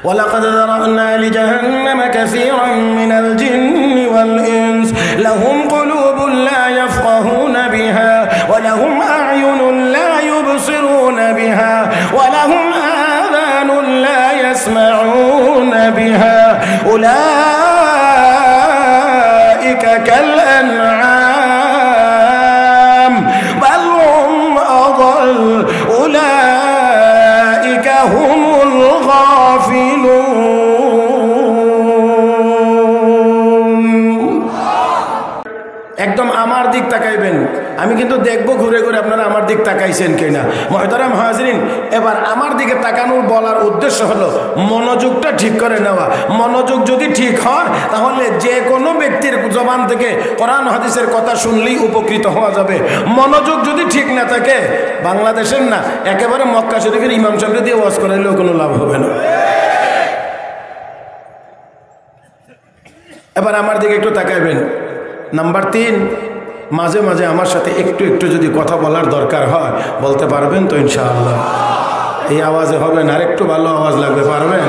ولقد ذرأنا لجهنم كثيرا من الجن والإنس لهم قلوب لا يفقهون بها ولهم أعين لا يبصرون بها ولهم آذان لا يسمعون بها أولئك كالأنعام بل هم أضل أولئك هم الغافلون একদম আমার দিক তাকাইবেন আমি কিন্তু দেখব ঘুরে ঘুরে আপনারা আমার দিক তাকাইছেন কিনা মুহতারাম হাজরিন এবার আমার দিকে তাকানোর বলার উদ্দেশ্য হলো মনোযোগটা ঠিক করে নেওয়া মনোযোগ যদি ঠিক হয় তাহলে যে কোনো ব্যক্তির জবান থেকে কোরআন হাদিসের কথা শুনলেই উপকৃত হওয়া যাবে মনোযোগ যদি ঠিক না থাকে বাংলাদেশের না একেবারে মক্কা শরীফের ইমাম সাহেব দিয়ে ওয়াজ করাইলেও কোনো লাভ হবে না এবার আমার দিকে একটু তাকাইবেন নাম্বার 3 মাঝে মাঝে আমার সাথে একটু একটু যদি কথা বলার দরকার হয় বলতে পারবেন তো ইনশাআল্লাহ এই আওয়াজে হবে না আরেকটু ভালো আওয়াজ লাগবে পারবেন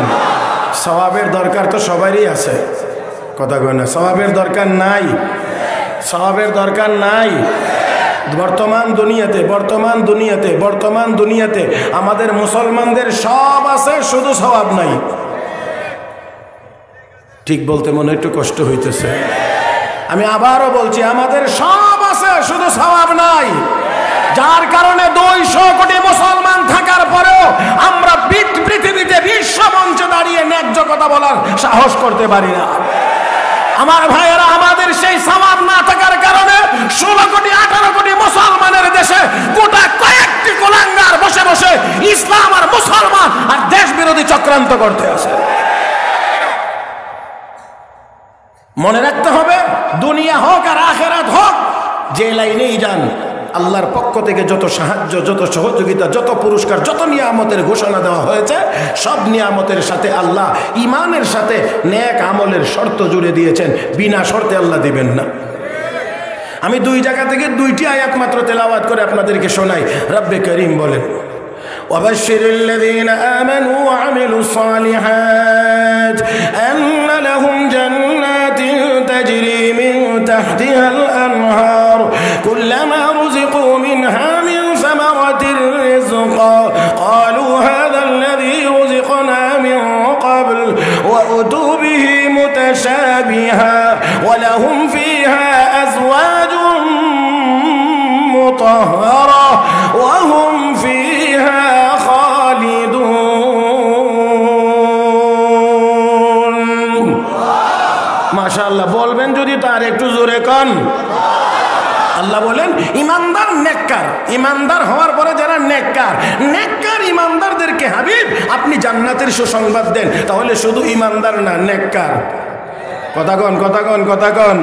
সওয়াবের দরকার তো সবারই আছে কথা কয় না সওয়াবের দরকার নাই সওয়াবের দরকার নাই বর্তমান দুনিয়াতে আমাদের মুসলমানদের সব আছে শুধু সওয়াব নাই ঠিক বলতে মনে একটু কষ্ট হইতেছে আমি আবারও বলছি আমাদের সব আছে শুধু সওয়াব নাই যার কারণে 200 কোটি মুসলমান থাকার পরেও আমরা পৃথিবীতে বিশ্ব মঞ্চে দাঁড়িয়ে ন্যায্য কথা বলার সাহস করতে পারি না আমার ভাইয়েরা আমাদের সেই সওয়াব না থাকার কারণে 16 কোটি 18 কোটি মুসলমানের দেশে গোটা কয়েকটি কুলাঙ্গার বসে বসে ইসলাম আর মুসলমান আর দেশ বিরোধী চক্রান্ত করতে আসে মনে রাখতে হবে দুনিয়া হোক আর আখিরাত হোক যে লাইনেই যান আল্লাহর পক্ষ থেকে যত সাহায্য যত সহযোগিতা যত পুরস্কার যত নিয়ামতের ঘোষণা দেওয়া হয়েছে সব নিয়ামতের সাথে আল্লাহ ঈমানের সাথে নেক আমলের শর্ত জুড়ে দিয়েছেন বিনা শর্তে আল্লাহ দিবেন না আমি 2 জায়গা থেকে 2টি আয়াত মাত্র তেলাওয়াত করে আপনাদেরকে শোনাই রব্বে করিম বলেন وبشر الذين آمنوا وعملوا الصالحات أن لهم جنات تجري من تحتها الأنهار كلما رزقوا منها من ثمرة رزقا قالوا هذا الذي رزقنا من قبل وأتوا به متشابها ولهم فيها أزواج مطهرة وهم فيها মাশাআল্লাহ বলবেন যদি তার একটু জোরে কোন আল্লাহ বলেন ইমানদার নেককার ইমানদার হওয়ার পরে যারা নেককার ইমানদারদেরকে হাবিব আপনি জান্নাতের সুসংবাদ দেন তাহলে শুধু ইমানদার না নেককার কথা কন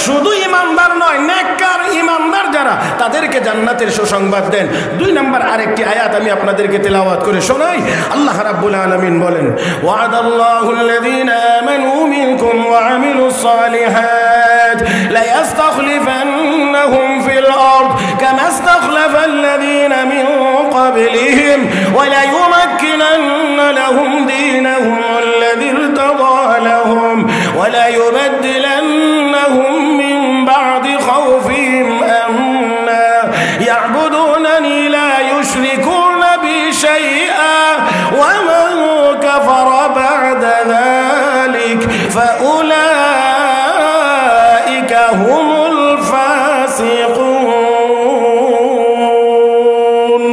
শুধু ইমানদার নয় নেককার ইমানদার যারা তাদেরকে জান্নাতের সুসংবাদ দেন 2 নম্বর আরেকটি আয়াত আমি আপনাদেরকে তেলাওয়াত করে শোনাই আল্লাহ রাব্বুল আলামিন বলেন ওয়া'দাল্লাহুল্লাযীনা আমানু মিনকুম ওয়া আমিলুস সালিহাত লা ইস্তাখলিফান্নাহুম ফিল আরদ কামা ইস্তাখলাফাল্লাযীনা মিন ক্বাবলিহিম ওয়া লা ইউমাক্কিনান্না লাহুম দীনাহুম আল্লাযী ইরতাদা লাহুম ওয়া লা يبدلنهم من بعد خوفهم أمنا يعبدونني لا يشركون بي شيئا ومن كفر بعد ذلك فأولئك هم الفاسقون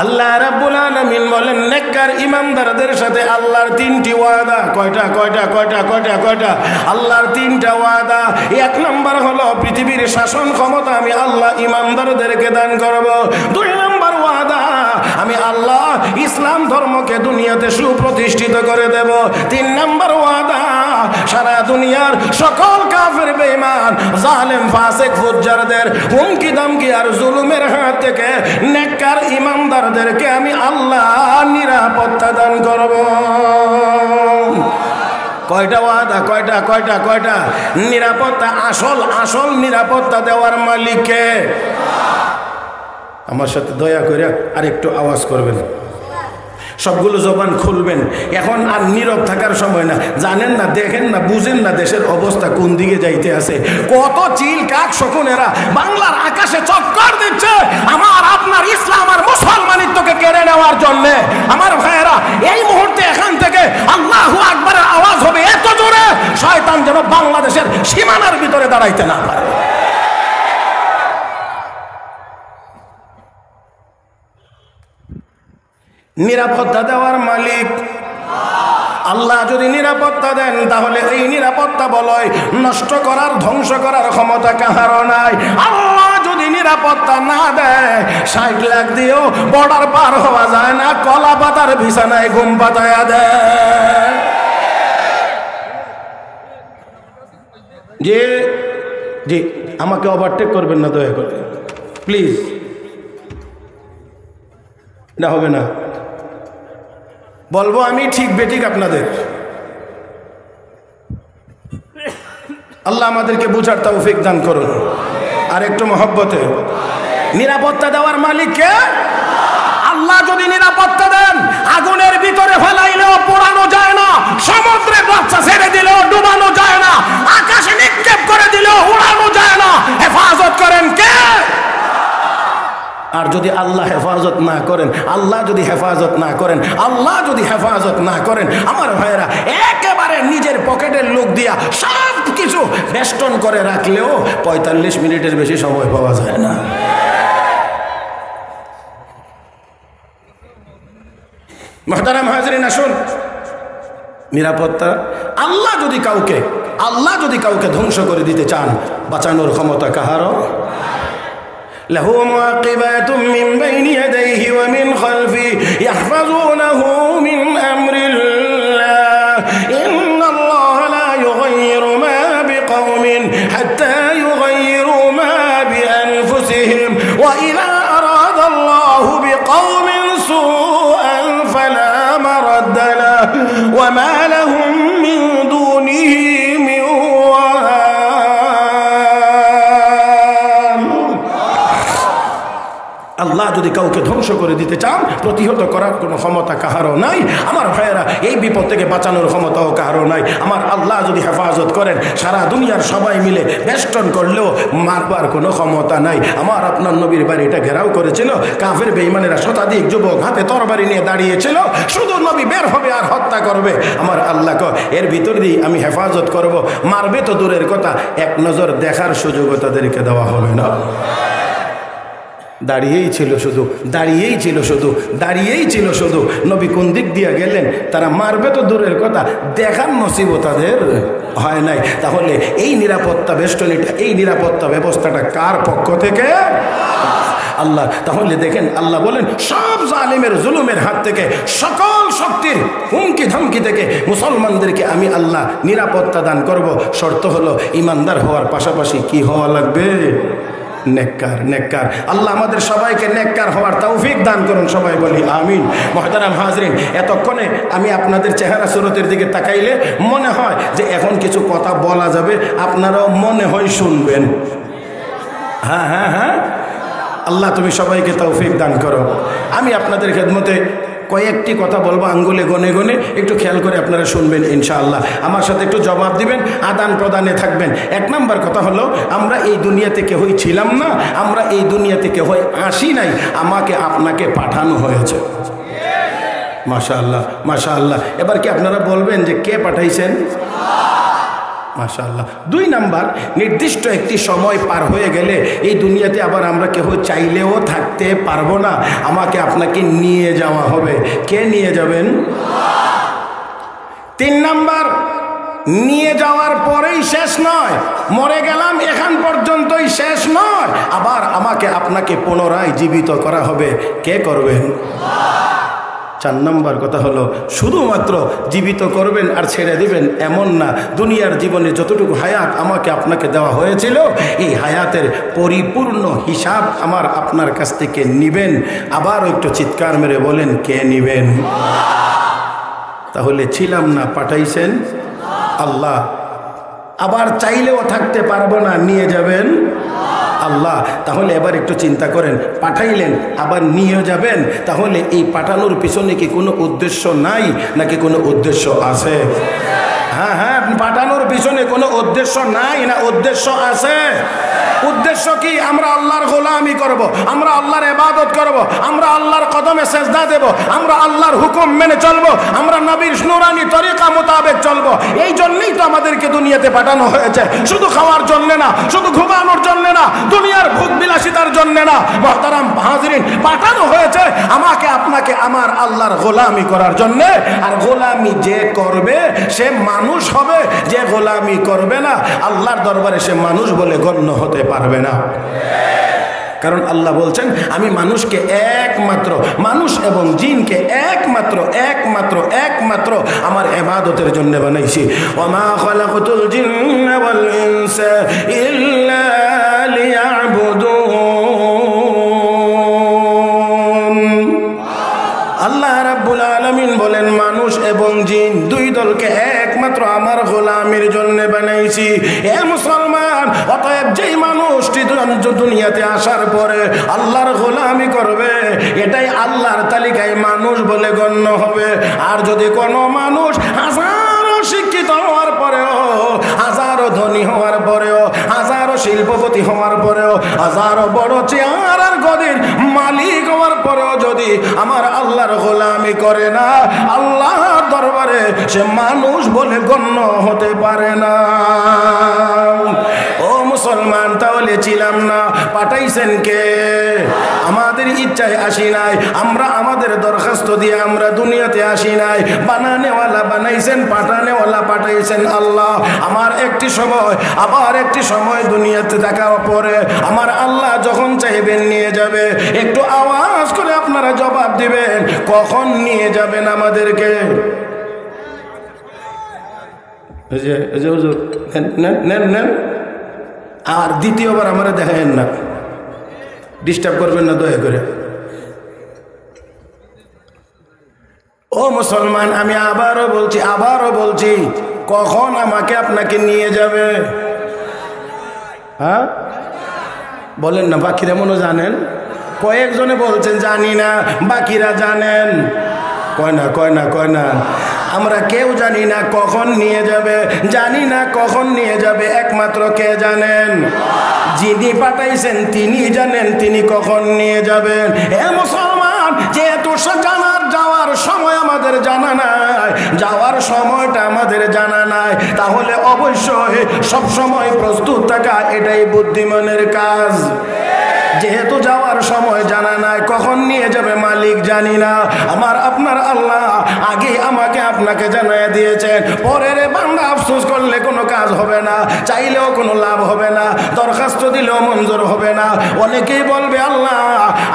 الله رب العالمين বলেন নেককার ইমানদারদের সাথে আল্লাহর 3টি ওয়াদা কয়টা আল্লাহর 3টা ওয়াদা 1 নম্বর হলো পৃথিবীর শাসন ক্ষমতা আমি আল্লাহ ইমানদারদেরকে দান করব 2 নম্বর ওয়াদা আমি আল্লাহ ইসলাম ধর্মকে দুনিয়াতে সুপ্রতিষ্ঠিত করে দেব 3 নম্বর ওয়াদা সারা দুনিয়ার সকল কাফের বেঈমান জালেম ফাসিক ফুজ্জারদের হুমকি দামকি আর জুলুমের হাত থেকে নেককার ইমানদারদেরকে আমি আল্লাহ নিরাপত্তা দান করব কয়টা ওয়াদা কয়টা নিরাপত্তা আসল নিরাপত্তা দেওয়ার মালিক কে আমার সাথে দয়া করে আরেকটু আওয়াজ করবেন সবগুলো জবান খুলবেন। এখন আর নীরব থাকার সময় না। জানেন না, দেখেন না, বুঝেন না দেশের অবস্থা কোন দিকে যাইতে আছে। কত চিল কাক শকুনেরা বাংলার আকাশে চক্কর দিচ্ছে আমার আপনার ইসলাম আর মুসলমানিত্বকে কেড়ে নেওয়ার জন্য। আমার ভাইয়েরা, এই মুহূর্তে এখান থেকে আল্লাহু আকবারের আওয়াজ হবে এত জোরে, শয়তান যেন বাংলাদেশের সীমানার ভিতরে দাঁড়াইতে না পারে। নিরাপত্তা দেওয়ার মালিক আল্লাহ। যদি নিরাপত্তা দেন তাহলে এই নিরাপত্তা বলয় নষ্ট করার, ধ্বংস করার ক্ষমতা কাহারও নাই। আল্লাহ যদি নিরাপত্তা না দেয় 60 লাখ দিয়েও বর্ডার পার হওয়া যায় না, কলা পাতার বিছানায় ঘুম পাতায়া দেয়। জি জি, আমাকে ওভারটেক করবেন না দয়া করে প্লিজ, এটা হবে না। বলবো আমি ঠিক বেঠিক আপনাদের। আল্লাহ আমাদেরকে বুঝার তৌফিক দান করুন। আর একটু মহব্বতে। নিরাপত্তা দেওয়ার মালিক কে? আল্লাহ যদি নিরাপত্তা দেন, আগুনের ভিতরে ফেলাইলেও পোড়ানো যায় না, সমুদ্রে বাচ্চা ছেড়ে দিলেও ডুবানো যায় না, আকাশে নিক্ষেপ করে দিলেও উড়ানো যায় না। হেফাজত করেন কে? আর যদি আল্লাহ হেফাজত না করেন, আল্লাহ যদি হেফাজত না করেন, আল্লাহ যদি হেফাজত না করেন, আমার ভাইয়েরা একেবারে নিজের পকেটের লোক দিয়া সব কিছু বেষ্টন করে রাখলেও 45 মিনিটের বেশি সময় পাওয়া যায় না। মুহতারাম হাজরিন, আসুন, নিরাপত্তা আল্লাহ যদি কাউকে ধ্বংস করে দিতে চান, বাঁচানোর ক্ষমতা কাহারও। له معقبات من بين يديه ومن خلفه يحفظونه من أمر الله إن الله لا يغير ما بقوم حتى يغيروا ما بأنفسهم وإذا أراد الله بقوم سوءا فلا مرد له وما لهم من دونه من আল্লাহ যদি কাউকে ধ্বংস করে দিতে চান, প্রতিহত করার কোনো ক্ষমতা কাহারও নাই। আমার ভাইয়েরা, এই বিপদ থেকে বাঁচানোর ক্ষমতাও কাহারও নাই। আমার আল্লাহ যদি হেফাজত করেন, সারা দুনিয়ার সবাই মিলে বেষ্টন করলেও মারবার কোনো ক্ষমতা নাই। আমার আপনার নবীর বাড়িটা ঘেরাও করেছিল কাফের বেঈমানেরা, শতাধিক যুবক হাতে তরবারি নিয়ে দাঁড়িয়েছিল, শুধু নবী বের হবে আর হত্যা করবে। আমার আল্লাহ এর ভিতর দিয়ে আমি হেফাজত করব। মারবে তো দূরের কথা, এক নজর দেখার সুযোগও তাদেরকে দেওয়া হবে না। দাঁড়িয়েই ছিল শুধু নবী কোন দিক দিয়ে গেলেন, তারা মারবে তো দূরের কথা, দেখার নসিবও তাদের হয় নাই। তাহলে এই নিরাপত্তা বেষ্টনীটা, এই নিরাপত্তা ব্যবস্থাটা কার পক্ষ থেকে? আল্লাহ। তাহলে দেখেন, আল্লাহ বলেন সব জালিমের জুলুমের হাত থেকে, সকল শক্তির হুমকি ধমকি থেকে মুসলমানদেরকে আমি আল্লাহ নিরাপত্তা দান করব। শর্ত হলো ইমানদার হওয়ার পাশাপাশি কি হওয়া লাগবে? নেককার। আল্লাহ আমাদের সবাইকে নেককার হওয়ার তৌফিক দান করুন, সবাই বলি আমিন। মুহতারাম হাজরিন, এতক্ষণে আমি আপনাদের চেহারা সুরতের দিকে তাকাইলে মনে হয় যে এখন কিছু কথা বলা যাবে, আপনারাও মনে হয় শুনবেন। হ্যাঁ, আল্লাহ তুমি সবাইকে তৌফিক দান করো। আমি আপনাদের খেদমতে কয়েকটি কথা বলবো, আঙ্গুলে গনে গনে, একটু খেয়াল করে আপনারা শুনবেন ইনশাআল্লাহ। আমার সাথে একটু জবাব দিবেন, আদান প্রদানে থাকবেন। 1 নম্বর কথা হলো, আমরা এই দুনিয়াতে কেহই ছিলাম না, আমরা এই দুনিয়াতে কেহই আসি নাই, আমাকে আপনাকে পাঠানো হয়েছে। মাশাআল্লাহ। এবার কি আপনারা বলবেন যে কে পাঠাইছেন? মাশাআল্লাহ। 2 নাম্বার, নির্দিষ্ট একটি সময় পার হয়ে গেলে এই দুনিয়াতে আবার আমরা কেউ চাইলেও থাকতে পারবো না, আমাকে আপনাকে নিয়ে যাওয়া হবে। কে নিয়ে যাবেন? 3 নাম্বার, নিয়ে যাওয়ার পরেই শেষ নয়, মরে গেলাম এখান পর্যন্তই শেষ নয়, আবার আমাকে আপনাকে পুনরায় জীবিত করা হবে। কে করবেন? 4 নম্বর কথা হলো, শুধুমাত্র জীবিত করবেন আর ছেড়ে দিবেন এমন না, দুনিয়ার জীবনে যতটুকু হায়াত আমাকে আপনাকে দেওয়া হয়েছিল, এই হায়াতের পরিপূর্ণ হিসাব আমার আপনার কাছ থেকে নিবেন। আবার একটু চিৎকার মেরে বলেন, কে নিবেন? তাহলে ছিলাম না, পাঠাইছেন আল্লাহ। আবার চাইলেও থাকতে পারবো না, নিয়ে যাবেন আল্লাহ তাহলে এবার একটু চিন্তা করেন, পাঠাইলেন আবার নিয়ে যাবেন, তাহলে এই পাঠানোর পিছনে কি কোনো উদ্দেশ্য নাই নাকি কোনো উদ্দেশ্য আছে? হ্যাঁ হ্যাঁ, পাঠানোর পিছনে কোনো উদ্দেশ্য নাই না উদ্দেশ্য আছে? উদ্দেশ্য কি? আমরা আল্লাহর গোলামি করব, আমরা আল্লাহর ইবাদত করব, আমরা আল্লাহর কদমে সেজদা দেব, আমরা আল্লাহর হুকুম মেনে চলব, আমরা নবীর নুরানি তরিকা মোতাবেক চলব। এই জন্যই তো আমাদেরকে দুনিয়াতে পাঠানো হয়েছে, শুধু খাওয়ার জন্য না, শুধু ঘুমানোর জন্য না, দুনিয়ার ভোগ বিলাসিতার জন্য না। মুহতারাম হাজিরিন, পাঠানো হয়েছে আমাকে আপনাকে আমার আল্লাহর গোলামি করার জন্য। আর গোলামি যে করবে সে মানুষ হবে, যে গোলামি করবে না আল্লাহর দরবারে সে মানুষ বলে গণ্য হতে পারবে না। কারণ আল্লাহ বলছেন আমি মানুষকে একমাত্র, মানুষ এবং জিনকে একমাত্র একমাত্র একমাত্র আমার ইবাদতের জন্য বানাইছি। ওয়া মা খালাকাতুল জিন্না ওয়াল ইনসা ইল্লা লিয়াবুদুন। আল্লাহ রাব্বুল আলামিন বলেন মানুষ এবং জিন দুই দলকে একমাত্র আমার গোলামির জন্য বানাইছি। এ মুসলমান, অতএব যেই মানুষটি দুনিয়াতে আসার পরে আল্লাহর গোলামি করবে এটাই আল্লাহর তালিকায় মানুষ বলে গণ্য হবে। আর যদি কোনো মানুষ হাজারো শিক্ষিত হওয়ার পরেও, হাজারো ধনী হওয়ার পরেও, হাজারো শিল্পপতি হওয়ার পরেও, হাজারো বড় চেয়ার আর গদির মালিক হওয়ার পরেও যদি আমার আল্লাহর গোলামি করে না, আল্লাহর দরবারে সে মানুষ বলে গণ্য হতে পারে না। ও মুসলমান, তাহলে ছিলাম না, পাঠাইছেন কে? আমাদের ইচ্ছায় আসি নাই, আমরা আমাদের দরখাস্ত দিয়ে আমরা দুনিয়াতে আসি নাই। বানানেওয়ালা বানাইছেন, পাঠানেওয়ালা পাঠাইছেন আল্লাহ। আমার একটি সময়, আবার একটি সময় দুনিয়াতে থাকার পরে আমার আল্লাহ যখন চাইবেন নিয়ে যাবে। একটু আওয়াজ করে আপনারা জবাব দিবেন, কখন নিয়ে যাবেন আমাদেরকে? আর দ্বিতীয়বার আমরা দেখায়েন না, ডিস্টার্ব করবেন না দয়া করে। ও মুসলমান, আমি আবারও বলছি কখন আমাকে আপনাকে নিয়ে যাবে? হ্যাঁ বলেন না, বাকিরা মনে জানেন? কয়েকজনে বলছেন জানি না, বাকিরা জানেন। কয় না আমরা কেউ জানি না কখন নিয়ে যাবে, জানি না কখন নিয়ে যাবে, একমাত্র কে জানেন? যিনি পাঠাইছেন তিনি জানেন তিনি কখন নিয়ে যাবেন। হে মুসলমান, যেহেতু যাওয়ার সময় আমাদের জানা নাই, যাওয়ার সময়টা আমাদের জানা নাই, তাহলে অবশ্যই সব সময় প্রস্তুত থাকা এটাই বুদ্ধিমানের কাজ। যেহেতু যাওয়ার সময় জানা নাই, কখন নিয়ে যাবে মালিক জানি না, আমার আপনার আল্লাহ আগে আমাকে আপনাকে জানাই দিয়েছেন। পরের বান্দা আফসোস করলে কোনো কাজ হবে না, চাইলেও কোনো লাভ হবে না, দরখাস্ত দিলেও মঞ্জুর হবে না। অনেকেই বলবে আল্লাহ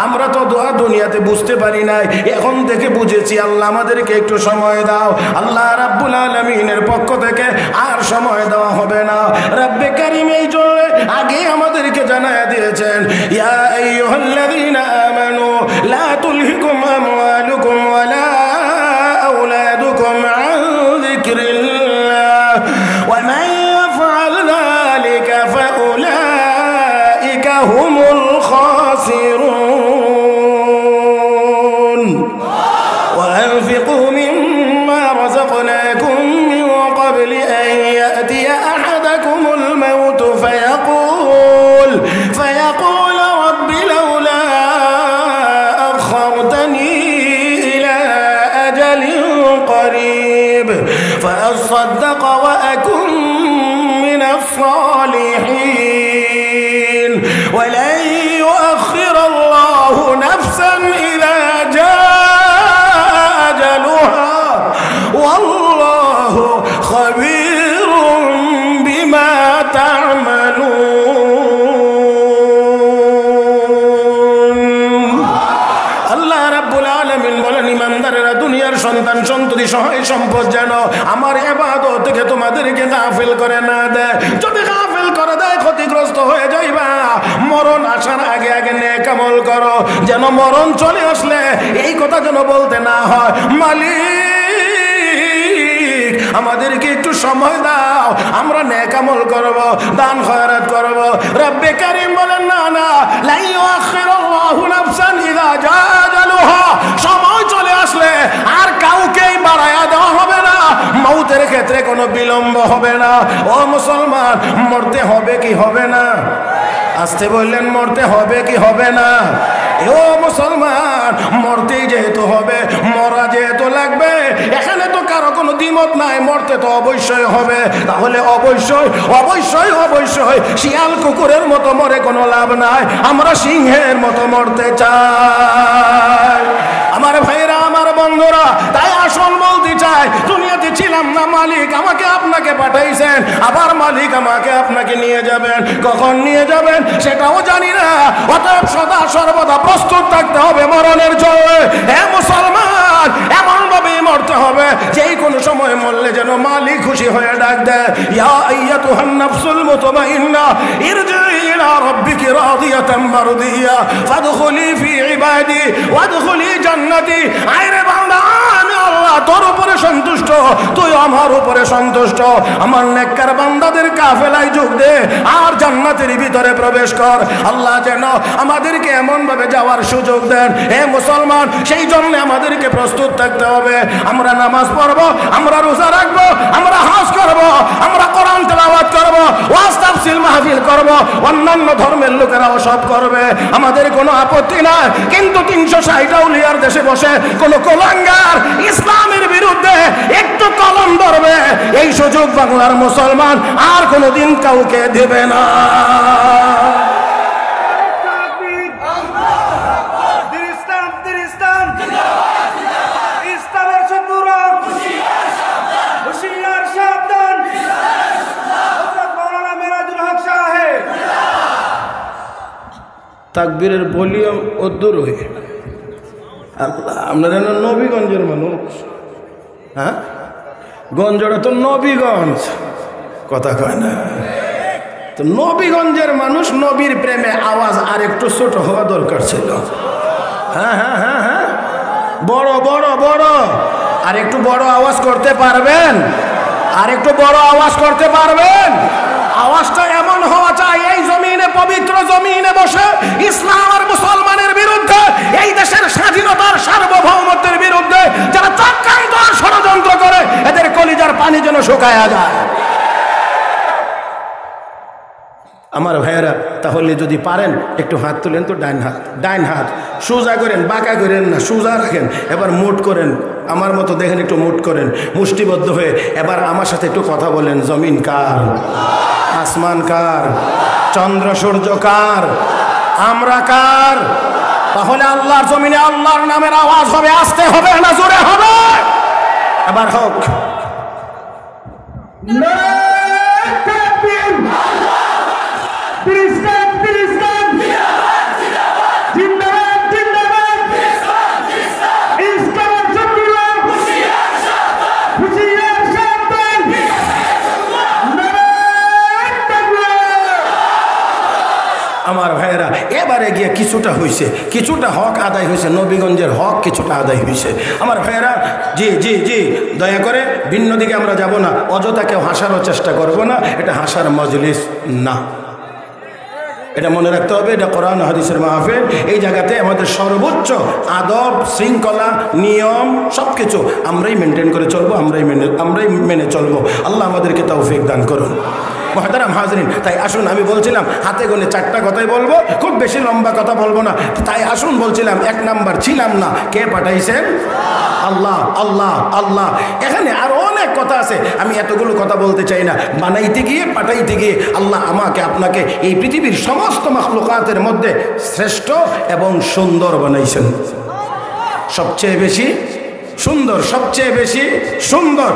আমরা তো দুনিয়াতে বুঝতে পারি নাই, এখন থেকে বুঝেছি, আল্লাহ আমাদেরকে একটু সময় দাও। আল্লাহ রাব্বুল আলামিনের পক্ষ থেকে আর সময় দেওয়া হবে না। রব্বে কারীম এই জন্য আগে আমাদেরকে জানাই দিয়েছেন, ইয়া আইয়ুহাল্লাযীনা আমানু লা তুলহিকুম আমওয়ালুকুম ওয়ালা আওলাদুকুম আন যিকরিল্লাহ ওয়া মান ইয়াফআল যালিকা ফাউলাইকা হুমুল খাসিরুন ওয়া আনফিকু মিম্মা রাযাকনাকুম মিন ক্বাবলি আন ইয়াতিয়া আহাদাকুমুল মাউত ফায়াকুল ربي لولا أخرتني إلى أجل قريب فأصدق وأكن من الصالحين ولن يؤخر الله نفسا إذا جاء أجلها والله خبير بما تعملون। দুনিয়ার সন্তান সন্ততি সহায় সম্পদ যেন আমার ইবাদত থেকে তোমাদেরকে গাফিল করে না দেয়। যদি গাফিল করে দেয় ক্ষতিগ্রস্ত হয়ে যাইবা। মরণ আসার আগে আগে নেক আমল করো, যেন মরণ চলে আসলে এই কথা যেন বলতে না হয় মালিক আমাদেরকে একটু সময় দাও, দাও, আমরা নেক আমল করব, দান খয়রাত করব। রব্বে কারীম বলেন না না, লা ইউআখিরুল্লাহু নাফসান ইযা জাআ আজালুহা, সময় চলে আসলে আর কাউকেই বাড়ায়া দেওয়া হবে না, মৌতের ক্ষেত্রে কোনো বিলম্ব হবে না। ও মুসলমান, মরতে হবে কি হবে না? আসতে বললেন, মরতে হবে কি হবে না? ও মুসলমান, মরতেই যেহেতু হবে, মরা যেহেতু লাগবে, এখানে তো কারো কোনো দ্বিমত নাই, মরতে তো অবশ্যই হবে। তাহলে অবশ্যই অবশ্যই অবশ্যই শিয়াল কুকুরের মতো মরে কোনো লাভ নাই, আমরা সিংহের মতো মরতে চাই। আমার ভাইরা, আমার বন্ধুরা, তাই আসল বলতে চাই, দুনিয়াতে ছিলাম না, মালিক আমাকে আপনাকে পাঠাইছেন, আবার মালিক আমাকে আপনাকে নিয়ে যাবেন, কখন নিয়ে যাবেন সেটাও জানি না। অতএব সদা সর্বদা প্রস্তুত থাকতে হবে মরণের জন্য। হে মুসলমান, এমন ভাবেই মরতে হবে যেই কোনো সময় মরলে যেন মালিক খুশি হয়ে ডাক দেয়, ইয়া আইয়াতুহান নাফসুল মুতমাইন্না ইরজিই ইলা রাব্বিকি রাদিয়াতাম মারদিয়া ফাদখুলি ফি ইবাদি ওয়াদখুলি জান্নাতি। আরে বান্দা, আমি আল্লাহ তোর উপরে সন্তুষ্ট, তুই আমার উপরে সন্তুষ্ট। আমার নেককার বান্দাদের কাফেলায় যোগ দে আর জান্নাতের ভিতরে প্রবেশ কর। আল্লাহ যেন আমাদেরকে এমন ভাবে যাওয়ার সুযোগ দেন। হে মুসলমান, সেই জন্য আমাদেরকে প্রস্তুত থাকতে হবে। আমরা নামাজ পড়বো, আমরা রোজা রাখবো, আমরা হজ করব, আমরা কোরআন তেলাওয়াত করব, ওয়াজ তাফসীর মাহফিল করব, অন্যান্য ধর্মের লোকেরাও সব করবে, আমাদের কোনো আপত্তি নাই। কিন্তু 360 আউলিয়ার দেশে বসে কোন কোলাঙ্গার ইসলামের বিরুদ্ধে একটু কলম ধরবে, এই সুযোগ বাংলার মুসলমান আর কোনোদিন কাউকে দেবে না। তাকবীরের ভলিউম অদূর হয়ে, আপনারা নবীগঞ্জের মানুষ, হ্যাঁ, গঞ্জটা তো নবীগঞ্জ, কথা কয় না তো। নবীগঞ্জের মানুষ, নবীর প্রেমে আওয়াজ আর একটু ছোট হওয়া দরকার ছিল। হ্যাঁ হ্যাঁ হ্যাঁ হ্যাঁ, বড় বড় বড়, আর একটু বড় আওয়াজ করতে পারবেন? আর একটু বড় আওয়াজ করতে পারবেন? আওয়াজটা এমন হওয়া চাই, এই জমিনে, পবিত্র জমিনে বসে ইসলাম আর মুসলমানের বিরুদ্ধে, এই দেশের স্বাধীনতার সার্বভৌমত্বের বিরুদ্ধে যারা চক্রান্ত আর ষড়যন্ত্র করে, এদের কলিজার পানি যেন শুকায়া যায়। আমার ভাইয়েরা, তাহলে যদি পারেন একটু হাত তুলেন তো, ডাইন হাত, ডাইন হাত সোজা করেন, বাঁকা করেন না, সোজা রাখেন। এবার মুট করেন, আমার মতো দেখেন, একটু মুট করেন মুষ্টিবদ্ধ হয়ে। এবার আমার সাথে একটু কথা বলেন, জমিন কার? আসমান কার? চন্দ্র সূর্য কার? আমরা কার? তাহলে আল্লাহর জমিনে আল্লাহর নামের আওয়াজ হবে, আসতে হবে না জোরে হবে? এবার হোক। আমার ভাইয়েরা, এবারে গিয়ে কিছুটা হয়েছে, কিছুটা হক আদায় হয়েছে, নবীগঞ্জের হক কিছুটা আদায় হয়েছে। আমার ভাইয়েরা, জি জি জি, দয়া করে ভিন্ন দিকে আমরা যাব না, অযথা কেউ হাসারও চেষ্টা করব না, এটা হাসার মজলিস না, এটা মনে রাখতে হবে। এটা কোরআন হাদিসের মাহফিল, এই জায়গাতে আমাদের সর্বোচ্চ আদব, শৃঙ্খলা, নিয়ম সব কিছু আমরাই মেনটেন করে চলবো, আমরাই মেনে চলবো। আল্লাহ আমাদেরকে তৌফিক দান করুন। মুহতারাম হাজরিন, তাই আসুন, আমি বলছিলাম হাতে গোনে 4টা কথাই বলবো, খুব বেশি লম্বা কথা বলবো না। তাই আসুন, বলছিলাম 1 নাম্বার ছিলাম না, কে পাঠাইছেন? আল্লাহ আল্লাহ আল্লাহ। এখানে আরো অনেক কথা আছে, আমি এতগুলো কথা বলতে চাই না। বানাইতে গিয়ে, পাঠাইতে গিয়ে আল্লাহ আমাকে আপনাকে এই পৃথিবীর সমস্ত মাখলুকাতের মধ্যে শ্রেষ্ঠ এবং সুন্দর বানাইছেন। সবচেয়ে বেশি সুন্দর, সবচেয়ে বেশি সুন্দর,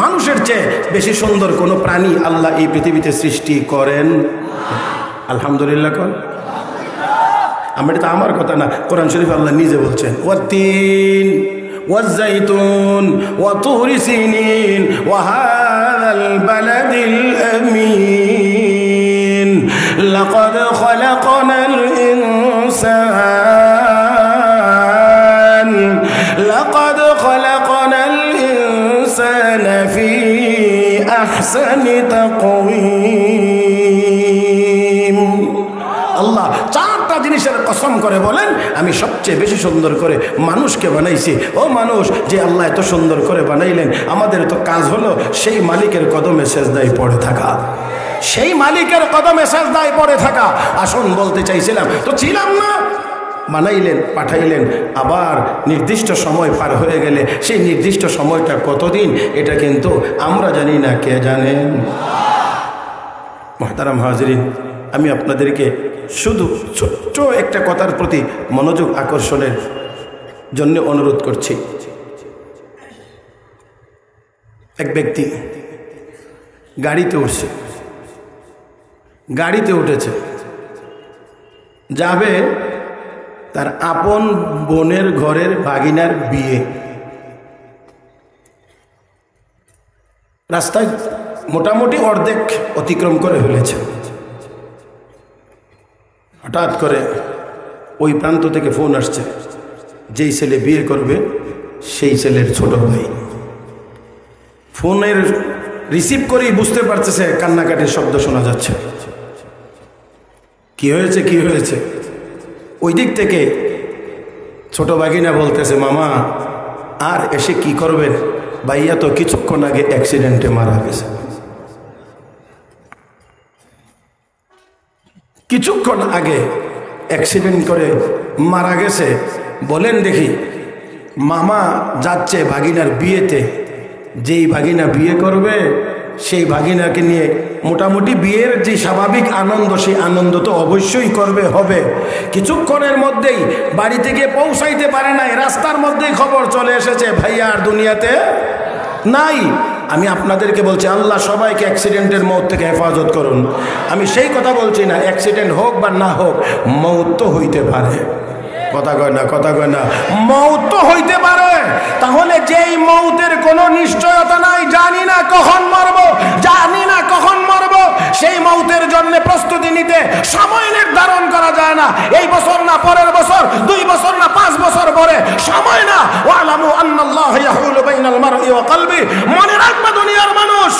মানুষের চেয়ে বেশি সুন্দর কোনো প্রাণী আল্লাহ এই পৃথিবীতে সৃষ্টি করেন? আলহামদুলিল্লাহ কোন? এটা তো আমার কথা না, কোরআন শরীফ আল্লাহ নিজে বলছেন, ওয়াতিন ওয়াজ্জাইতুন ওয়া তুরি সিনিন ওয়া হাযাল বালাদিল আমিন লাকাদ খালাকনাল ইনসান লাকাদ খালাকনাল ইনসানা ফি আহসানি তাকওয়িম। আল্লাহ চারটা জিনিসের কসম করে বলেন, আমি সবচেয়ে বেশি সুন্দর করে মানুষকে বানাইছি। ও মানুষ, যে আল্লাহ এত সুন্দর করে বানাইলেন, আমাদের তো কাজ হলো সেই মালিকের কদমে সেজদায় পড়ে থাকা, সেই মালিকের কদমে সেজদায় পড়ে থাকা। আসুন, বলতে চাইছিলাম তো ছিলাম না, বানাইলেন, পাঠাইলেন, আবার নির্দিষ্ট সময় পার হয়ে গেলে সেই নির্দিষ্ট সময়টা কতদিন এটা কিন্তু আমরা জানি না, কে জানেন? মুহতারাম হাজিরিন, আমি আপনাদেরকে শুধু ছোট্ট একটা কথার প্রতি মনোযোগ আকর্ষণের জন্য অনুরোধ করছি। এক ব্যক্তি গাড়িতে উঠেছে, যাবে তার আপন বোনের ঘরের ভাগিনার বিয়ে। রাস্তায় মোটামুটি অর্ধেক অতিক্রম করে ফেলেছে। হঠাৎ করে ওই প্রান্ত থেকে ফোন আসছে, যেই ছেলে বিয়ে করবে সেই ছেলের ছোট ভাই। ফোনের রিসিভ করেই বুঝতে পারতেছে কান্নাকাটির শব্দ শোনা যাচ্ছে। কি হয়েছে? ওই দিক থেকে ছোট ভাগিনা বলতেছে, মামা আর এসে কি করবেন, ভাইয়া তো কিছুক্ষণ আগে অ্যাক্সিডেন্টে মারা গেছে। কিছুক্ষণ আগে অ্যাক্সিডেন্ট করে মারা গেছে। বলেন দেখি, মামা যাচ্ছে ভাগিনার বিয়েতে, যেই ভাগিনা বিয়ে করবে সেই ভাগিনাকে নিয়ে মোটামুটি বিয়ের যে স্বাভাবিক আনন্দ, সেই আনন্দ তো অবশ্যই হবে। কিছুক্ষণের মধ্যেই বাড়ি থেকে পৌঁছাইতে পারে নাই, রাস্তার মধ্যেই খবর চলে এসেছে ভাইয়া আর দুনিয়াতে নাই। আমি আপনাদেরকে বলছি, আল্লাহ সবাইকে অ্যাক্সিডেন্টের মৌত থেকে হেফাজত করুন। আমি সেই কথা বলছি না, অ্যাক্সিডেন্ট হোক বা না হোক, মৌত তো হইতে পারে। কথা কয় না, মৌত তো হইতে পারে। তাহলে যেই মৌতের কোনো নিশ্চয়তা নাই, জানি না কখন মরবো, সেই মৌতের জন্য প্রস্তুতি নিতে সময় নির্ধারণ করা যায় না। এই বছর না পরের বছর, 2 বছর না 5 বছর পরে, সময় না। ওয়ালামু আন্নাল্লাহ ইয়াহুলু বাইনাল মারই ওয়া কলবি। মনে রাখবে দুনিয়ার মানুষ,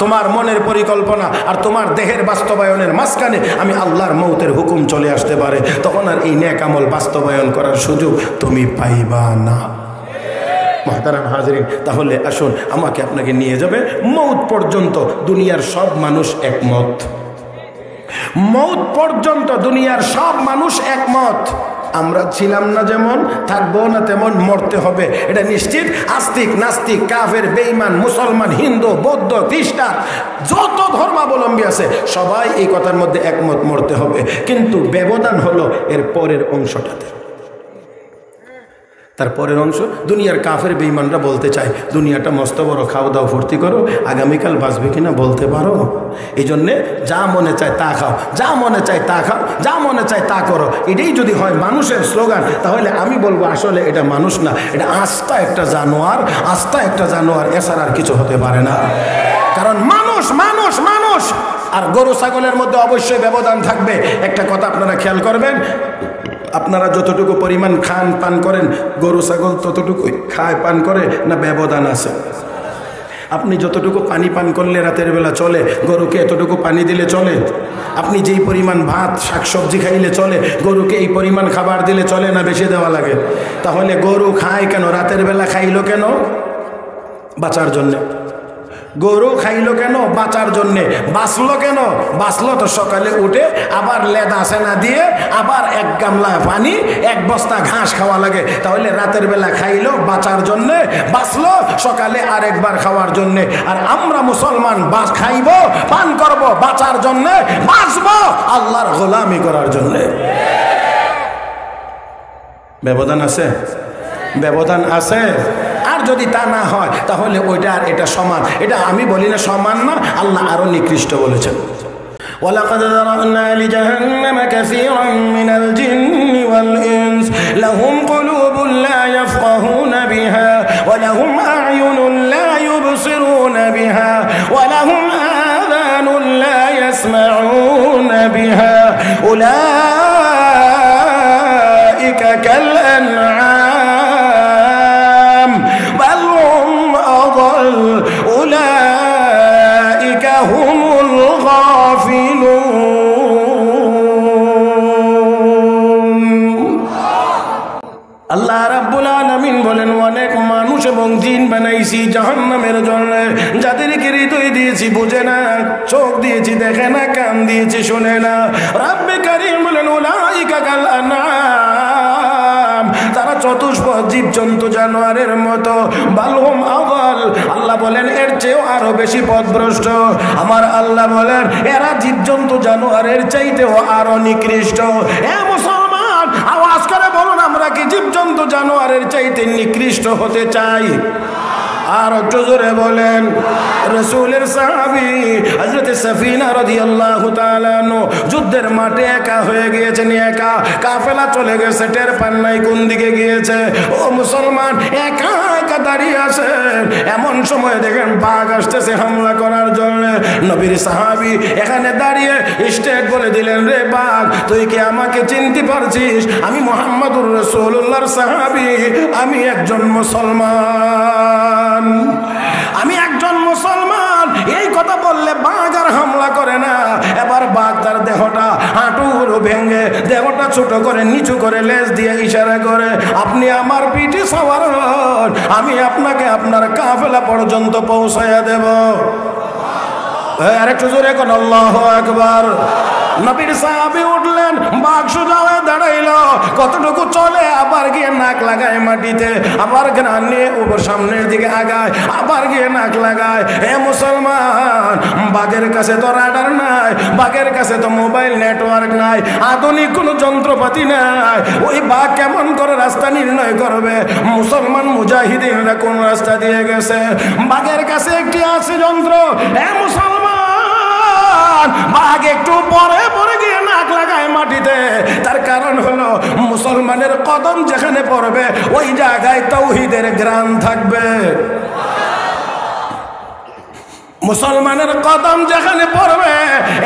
তোমার মনের পরিকল্পনা আর তোমার দেহের বাস্তবায়নের মাঝখানে আমি আল্লাহর মৌতের হুকুম চলে আসতে পারে। তখন আর এই নেক আমল বাস্তবায়ন করার সুযোগ তুমি পাইবা না। মুহতারাম হাজিরিন, তাহলে আসুন আমাকে আপনাকে নিয়ে যাবে মৌত পর্যন্ত। দুনিয়ার সব মানুষ একমত, মৌত পর্যন্ত দুনিয়ার সব মানুষ একমত। আমরা ছিলাম না যেমন, থাকবো না তেমন, মরতে হবে, এটা নিশ্চিত। আস্তিক, নাস্তিক, কাফের, বেঈমান, মুসলমান, হিন্দু, বৌদ্ধ, খ্রিস্টান, যত ধর্মাবলম্বী আছে সবাই এই কথার মধ্যে একমত, মরতে হবে। কিন্তু ব্যবধান হলো এর পরের অংশটাতে। তারপরের অংশ, দুনিয়ার কাফের বেঈমানরা বলতে চায় দুনিয়াটা মস্ত বড়, খাও দাও ফুর্তি করো, আগামীকাল বাঁচবে কিনা বলতে পারো। এই জন্যে যা মনে চায় তা খাও, যা মনে চায় তা খাও, যা মনে চায় তা করো। এটাই যদি হয় মানুষের স্লোগান, তাহলে আমি বলবো আসলে এটা মানুষ না, এটা আস্থা একটা জানোয়ার, এছাড়া আর কিছু হতে পারে না। কারণ মানুষ মানুষ মানুষ আর গরু ছাগলের মধ্যে অবশ্যই ব্যবধান থাকবে। একটা কথা আপনারা খেয়াল করবেন, আপনারা যতটুকু পরিমাণ খান পান করেন, গরু ছাগল ততটুকু খায় পান করে না? ব্যবধান আছে। আপনি যতটুকু পানি পান করলে রাতের বেলা চলে, গরুকে এতটুকু পানি দিলে চলে। আপনি যেই পরিমাণ ভাত শাকসবজি খাইলে চলে, গরুকে এই পরিমাণ খাবার দিলে চলে না বেশি দেওয়া লাগে? তাহলে গরু খায় কেন? রাতের বেলা খাইলো কেন? বাঁচার জন্যে। গরু খাইলো কেন? বাঁচার জন্যে। বাঁচলো কেন? বাঁচলো তো সকালে উঠে আবার লেদা সেনা দিয়ে আবার 1 গামলা পানি 1 বস্তা ঘাস খাওয়া লাগে। তাহলে রাতের বেলা খাইলো বাঁচার জন্যে, বাঁচলো সকালে আরেকবার খাওয়ার জন্যে। আর আমরা মুসলমান খাইবো পান করবো বাঁচার জন্যে, বাঁচবো আল্লাহর গোলামি করার জন্যে। ব্যবধান আছে, ব্যবধান আছে। আর যদি তা না হয় তাহলে ওইটা আর এটা সমান। এটা আমি বলি না সমান না, আল্লাহ আরো নিকৃষ্ট বলেছেন। ولقد ذرأنا لجهنم كثيرا من الجن والإنس لهم قلوب لا يفقهون بها ولهم أعين لا يبصرون بها ولهم آذان لا يسمعون بها أولئك كالأنعام بل هم أضل أولئك দিয়েছি জাহান্নামের জন্য, যাদেরকে হৃদয় দিয়েছি বুঝে না, চোখ দিয়েছি দেখে না, কান দিয়েছি শুনে না। রব্বে কারীম বলেন উলাইকা কাল আনআম, তারা চতুষ্পদ জীবজন্তু জানোয়ারের মতো, বালহুম আযাল, আল্লাহ বলেন এর চেয়েও আরো বেশি পথভ্রষ্ট। আমার আল্লাহ বলেন এরা জীবজন্তু জানোয়ারের চাইতেও আরো নিকৃষ্ট। এ মুসলমান, আওয়াজ করে বলুন, আমরা কি জীবজন্তু জানোয়ারের চাইতে নিকৃষ্ট হতে চাই? আর একটু জোরে বলেন। রাসূলের সাহাবী হযরত সাফিনা রাদিয়াল্লাহু তাআলা আনহু যুদ্ধের মাঠে একা হয়ে গিয়েছেন, একা, কাফেলা চলে গেছে, টের পান নাই কোন দিকে গিয়েছে। ও মুসলমান, একা একা দাঁড়িয়ে আছেন, এমন সময় দেখেন বাঘ আসতেছে হামলা করার জন্য। নবীর সাহাবী এখানে দাঁড়িয়ে স্টেট বলে দিলেন, রে বাঘ, তুই কি আমাকে চিনতে পারছিস? আমি মুহাম্মদুর রাসূলুল্লাহর সাহাবী, আমি একজন মুসলমান, আমি একজন মুসলমান। এই কথা বললে বাঘ আর হামলা করে না। এবার বাঘ তার দেহটা হাঁটুগুলো ভেঙে দেহটা ছোট করে নিচু করে লেজ দিয়ে ইশারা করে, আপনি আমার পিঠে সওয়ার হন, আমি আপনাকে আপনার কাফেলা পর্যন্ত পৌঁছায়া দেব। আরেকটু জোরে কোন আল্লাহু আকবার। নবীর সাহাবী উঠলেন, বাঘ সোজা হয়ে দাঁড়াইলো, কতটুকু চলে, আবার গিয়ে নাক লাগায় মাটিতে, আবার ঘ্রাণ নিয়ে উপর সামনের দিকে আগায়, আবার গিয়ে নাক লাগায়। হে মুসলমান, বাঘের কাছে তো রাডার নাই, বাঘের কাছে তো মোবাইল নেটওয়ার্ক নাই, আধুনিক কোনো যন্ত্রপাতি নাই, ওই বাঘ কেমন করে রাস্তা নির্ণয় করবে মুসলমান মুজাহিদিনরা কোন রাস্তা দিয়ে গেছে? বাঘের কাছে একটি আছে যন্ত্র। হে মুসলমান, বাঘ একটু পরে পরে গিয়ে নাক লাগায় মাটিতে, তার কারণ হলো মুসলমানের কদম যেখানে পড়বে ওই জায়গায় তাওহীদের ঘ্রাণ থাকবে। মুসলমানের কদম যেখানে পড়বে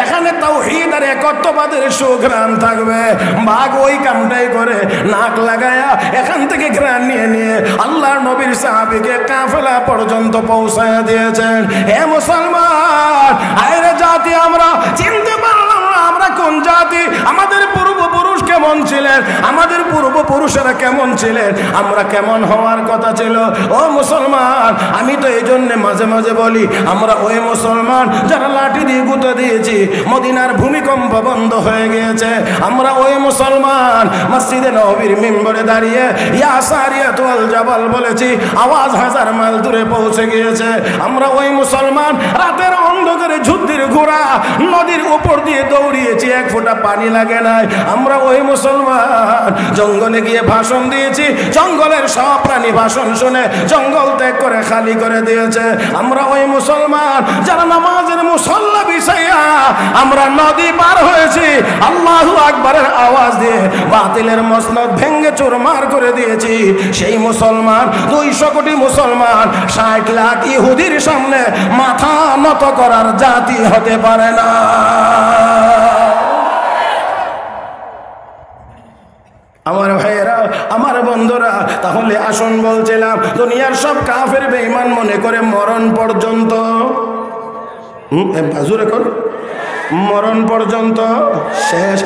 এখানে তাওহীদ আর একত্ববাদের সুঘ্রাণ থাকবে। বাঘ ওই কামটাই করে, নাক লাগায়া এখান থেকে ঘ্রাণ নিয়ে নিয়ে আল্লাহর নবীর সাহাবীকে কাফেলা পর্যন্ত পৌঁছায় দিয়েছেন। হে মুসলমান, আইরে জাতি, আমরা চিনতে পারলাম না আমরা কোন জাতি, আমাদের পূর্বপুরুষ কেমন ছিলেন, আমাদের পূর্বপুরুষেরা কেমন ছিলেন, আমরা কেমন হওয়ার কথা ছিল। ও মুসলমান, আমি তো এই জন্যে মাঝে মাঝে বলি, আমরা ওই মুসলমান যারা লাঠি দিয়ে গুঁতো দিয়েছি, মদিনার ভূমিকম্প বন্ধ হয়ে গিয়েছে, আমরা ওই মুসলমান মসজিদে নববীর মিম্বরে দাঁড়িয়ে ইয়া সারিয়াতুল জাবাল বলেছি, আওয়াজ 1000 মাইল দূরে পৌঁছে গিয়েছে। আমরা ওই মুসলমান রাতের অন্ধকারে যুদ্ধের ঘোড়া নদীর উপর দিয়ে দৌড়িয়েছি, এক ফোঁটা পানি লাগে নাই। আমরা ওই মুসলমান জঙ্গলে গিয়ে ভাষণ দিয়েছি, জঙ্গলের সব প্রাণী ভাষণ শুনে জঙ্গল ত্যাগ করে খালি করে দিয়েছে। আমরা ওই মুসলমান যারা নামাজের মুসল্লা বিছাইয়া আমরা নদী পার হয়েছি, আল্লাহু আকবারের আওয়াজ দিয়ে বাতিলের মসনদ ভেঙ্গে চুরমার করে দিয়েছি। সেই মুসলমান 200 কোটি মুসলমান 60 লাখ ইহুদির সামনে মাথা নত করার জাতি হতে পারে না। আমার ভাইয়েরা, আমার বন্ধুরা, তাহলে আসুন বলছিলাম, দুনিয়ার সব কাফের বেঈমান মনে করে মরণ পর্যন্ত, মরণ পর্যন্ত শেষ।